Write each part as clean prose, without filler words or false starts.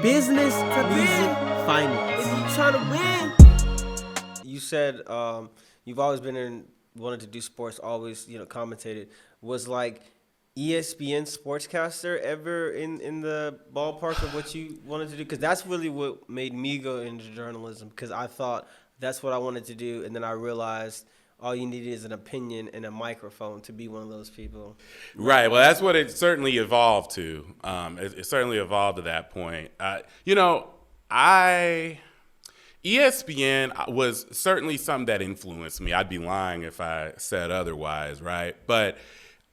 Business music finance. If you trying to win. You said you've always wanted to do sports, always commentated. Was like ESPN Sportscaster ever in the ballpark of what you wanted to do? Because that's really what made me go into journalism. Because I thought that's what I wanted to do, and then I realized all you need is an opinion and a microphone to be one of those people. Right. Well, that's what it certainly evolved to. It certainly evolved to that point. ESPN was certainly something that influenced me. I'd be lying if I said otherwise, right? But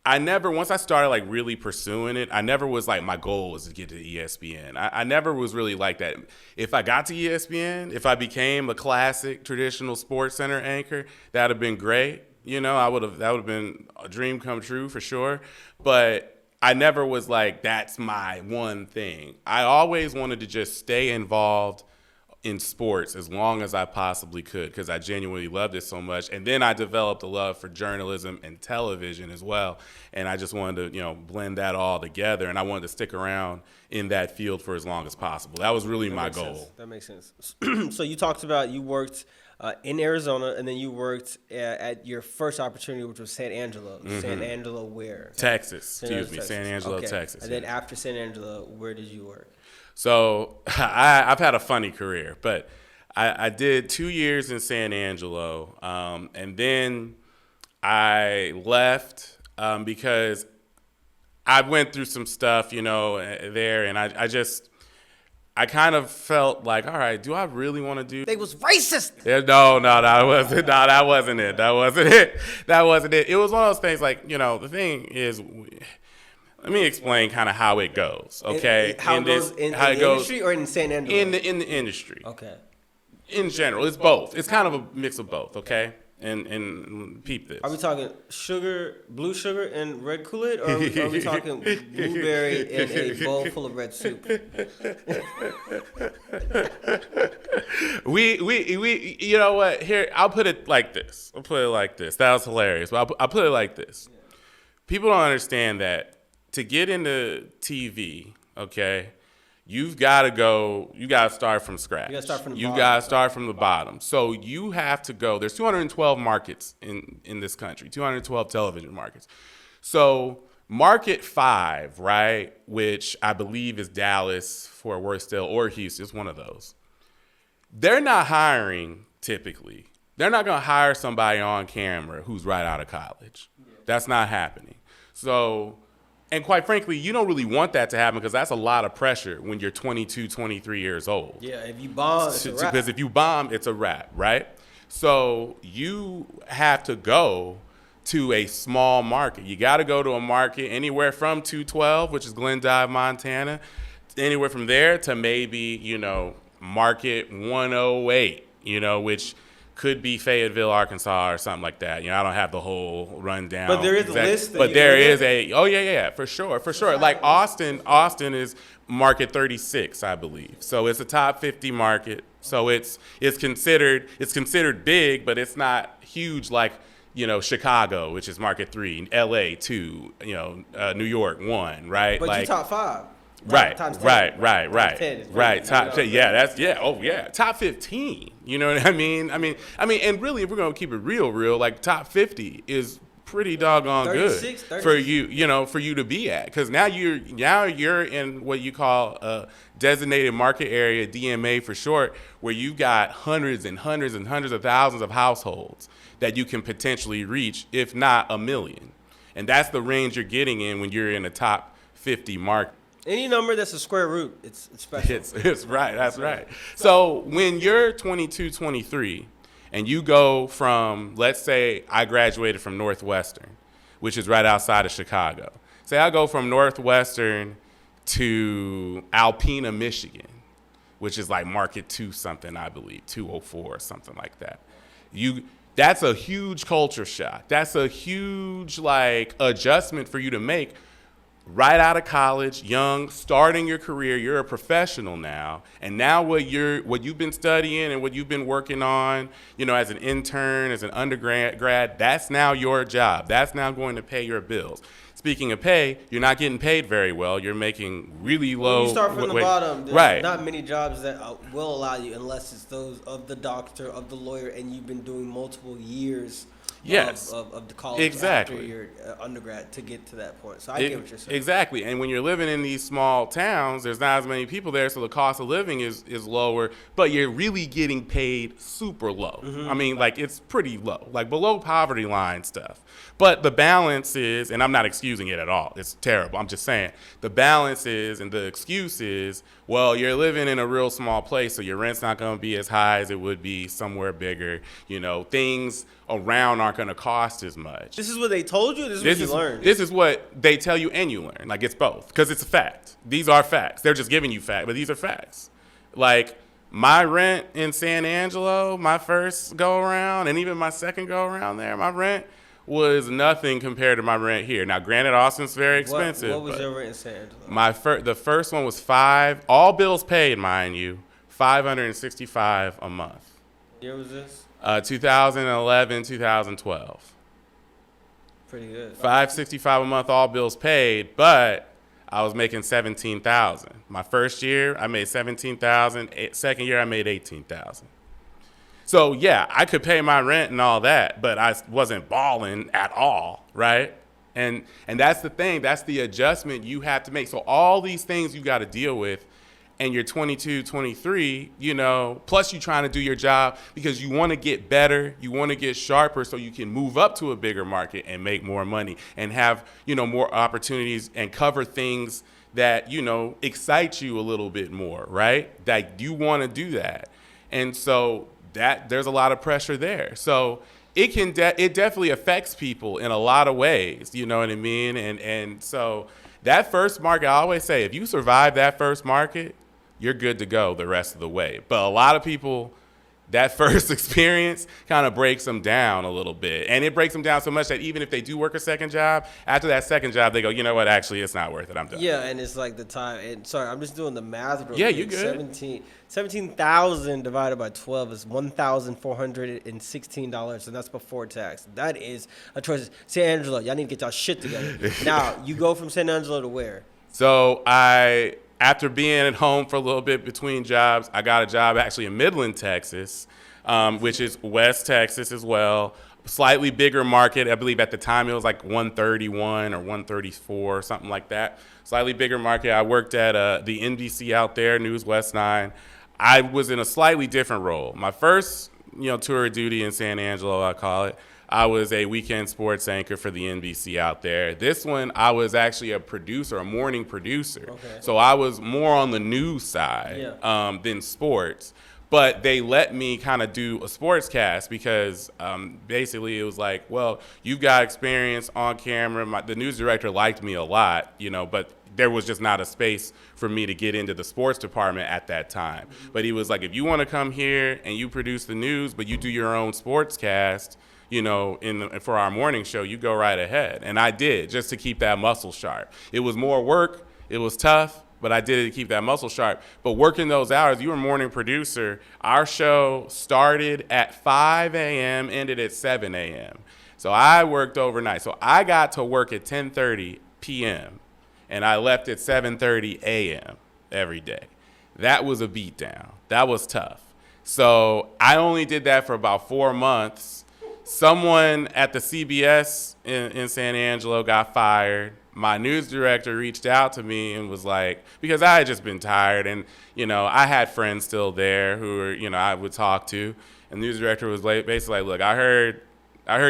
I never, once I started like really pursuing it, I never was like, my goal was to get to ESPN. I never was really like that. If I got to ESPN, if I became a classic traditional sports center anchor, that'd have been great. That would have been a dream come true for sure. But I never was like, that's my one thing. I always wanted to just stay involved in sports as long as I possibly could because I genuinely loved it so much. And then I developed a love for journalism and television as well. And I just wanted to, blend that all together. And I wanted to stick around in that field for as long as possible. That was really my goal. That makes sense. So you talked about you worked in Arizona, and then you worked at your first opportunity, which was San Angelo. Mm-hmm. San Angelo where? Texas. San Angelo, okay. Texas. And then after San Angelo, where did you work? So I've had a funny career, but I did 2 years in San Angelo, and then I left because I went through some stuff, there, and I kind of felt like, all right, do I really want to do? They was racist. Yeah, no, that wasn't. No, that wasn't it. That wasn't it. It was one of those things like, the thing is. Let me explain kind of how it goes, okay? How it goes in the industry or in San Angelo? In the industry. Okay. In general, it's both. It's kind of a mix of both, okay? And peep this. Are we talking blue sugar and red Kool-Aid, or are we talking blueberry in a bowl full of red soup? we you know what? Here, I'll put it like this. That was hilarious, but I'll put it like this. People don't understand that to get into TV, okay, you've got to start from scratch. You got to start from the bottom. So you have to go, there's 212 markets in this country, 212 television markets. So market 5, right, which I believe is Dallas, Fort Worth still, or Houston, it's one of those. They're not hiring typically. They're not going to hire somebody on camera who's right out of college. That's not happening. So, and quite frankly, you don't really want that to happen because that's a lot of pressure when you're 22, 23 years old. Yeah, if you bomb, it's a wrap. Because if you bomb, it's a wrap, right? So you have to go to a small market. You got to go to a market anywhere from 212, which is Glendive, Montana, anywhere from there to maybe, market 108, which could be Fayetteville, Arkansas, or something like that. I don't have the whole rundown. But there is a list. But there is for sure. Like Austin is market 36, I believe. So it's a top 50 market. So it's considered big, but it's not huge like Chicago, which is market 3, LA 2, New York 1, right? But like you top 5. Right. Top 10. Top 10. Top 15. You know what I mean? I mean, and really, if we're gonna keep it real, like top 50 is pretty doggone 36, good for you, for you to be at, because now you're in what you call a designated market area, DMA for short, where you've got hundreds and hundreds and hundreds of thousands of households that you can potentially reach, if not a million, and that's the range you're getting in when you're in a top 50 market. Any number that's a square root, it's special. It's right. That's right. So when you're 22, 23, and you go from, let's say I graduated from Northwestern, which is right outside of Chicago. Say I go from Northwestern to Alpena, Michigan, which is like market 2 something, I believe, 204 or something like that. That's a huge culture shock. That's a huge adjustment for you to make. Right out of college, young, starting your career, you're a professional now, and now what you've been studying and what you've been working on, as an intern, as an undergrad, that's now your job. That's now going to pay your bills. It's speaking of pay, you're not getting paid very well. You're making really low. When you start from the bottom, there's right? not many jobs that will allow you, unless it's those of the doctor, of the lawyer, and you've been doing multiple years. Yes. Of the college exactly. after your undergrad to get to that point. So I get what you're saying. Exactly. And when you're living in these small towns, there's not as many people there, so the cost of living is lower, but you're really getting paid super low. I mean, like, it's pretty low, like below poverty line stuff. But the balance is, and I'm not excusing it at all, it's terrible. I'm just saying the balance is, and the excuse is, well, you're living in a real small place, so your rent's not going to be as high as it would be somewhere bigger. You know, things around aren't going to cost as much. This is what they told you? This is what you learned? This is what they tell you and you learn. Like, it's both, because it's a fact. These are facts. They're just giving you facts, but these are facts. Like, my rent in San Angelo, my first go-around, and even my second go-around there, my rent was nothing compared to my rent here. Now, granted, Austin's very expensive. What was your rent in San Angelo? The first one was all bills paid, mind you, $565 a month. What year was this? 2011, 2012. Pretty good. $565 a month, all bills paid, but I was making $17,000. My first year, I made $17,000. Second year, I made $18,000. So yeah, I could pay my rent and all that, but I wasn't balling at all, right? And that's the thing. That's the adjustment you have to make. So all these things you got to deal with, and you're 22, 23, you know, plus you're trying to do your job because you want to get better, you want to get sharper so you can move up to a bigger market and make more money and have, you know, more opportunities and cover things that, you know, excite you a little bit more, right? That you want to do that. And so that there's a lot of pressure there. So it definitely affects people in a lot of ways, you know what I mean? And so that first market, I always say, if you survive that first market, you're good to go the rest of the way. But a lot of people, that first experience kind of breaks them down a little bit. And it breaks them down so much that even if they do work a second job, after that second job, they go, you know what, actually, it's not worth it. I'm done. Yeah, and it's like the time. And sorry, I'm just doing the math. Yeah, you good. 17,000 divided by 12 is $1,416, and that's before tax. That is a choice. San Angelo, y'all need to get y'all shit together. Now, you go from San Angelo to where? So after being at home for a little bit between jobs, I got a job actually in Midland, Texas, which is West Texas as well. Slightly bigger market. I believe at the time it was like 131 or 134 or something like that. Slightly bigger market. I worked at the NBC out there, News West 9. I was in a slightly different role. My first, you know, tour of duty in San Angelo, I call it, I was a weekend sports anchor for the NBC out there. This one, I was actually a producer, a morning producer. Okay. So I was more on the news side than sports. But they let me kind of do a sports cast because basically it was like, well, you've got experience on camera. The news director liked me a lot, you know, but there was just not a space for me to get into the sports department at that time. But he was like, if you want to come here and you produce the news, but you do your own sports cast, you know, for our morning show, you go right ahead. And I did, just to keep that muscle sharp. It was more work. It was tough, but I did it to keep that muscle sharp. But working those hours, you were a morning producer. Our show started at 5 a.m., ended at 7 a.m. So I worked overnight. So I got to work at 10:30 p.m., and I left at 7:30 a.m. every day. That was a beatdown. That was tough. So I only did that for about 4 months. Someone at the CBS in San Angelo got fired. My news director reached out to me and was like, because I had just been tired and, you know, I had friends still there who were, you know, I would talk to. And the news director was basically like, look, I heard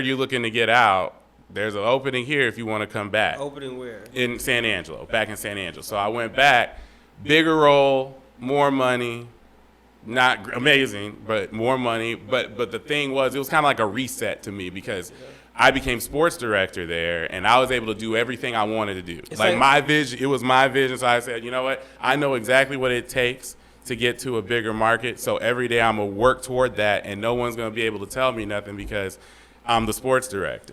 you looking to get out. There's an opening here if you want to come back. Opening where? In San Angelo, back in San Angelo. So I went back, bigger role, more money. Not amazing, but more money. But the thing was, it was kind of like a reset to me because I became sports director there, and I was able to do everything I wanted to do. Like my vision, it was my vision. So I said, you know what? I know exactly what it takes to get to a bigger market. So every day I'm going to work toward that, and no one's going to be able to tell me nothing because I'm the sports director.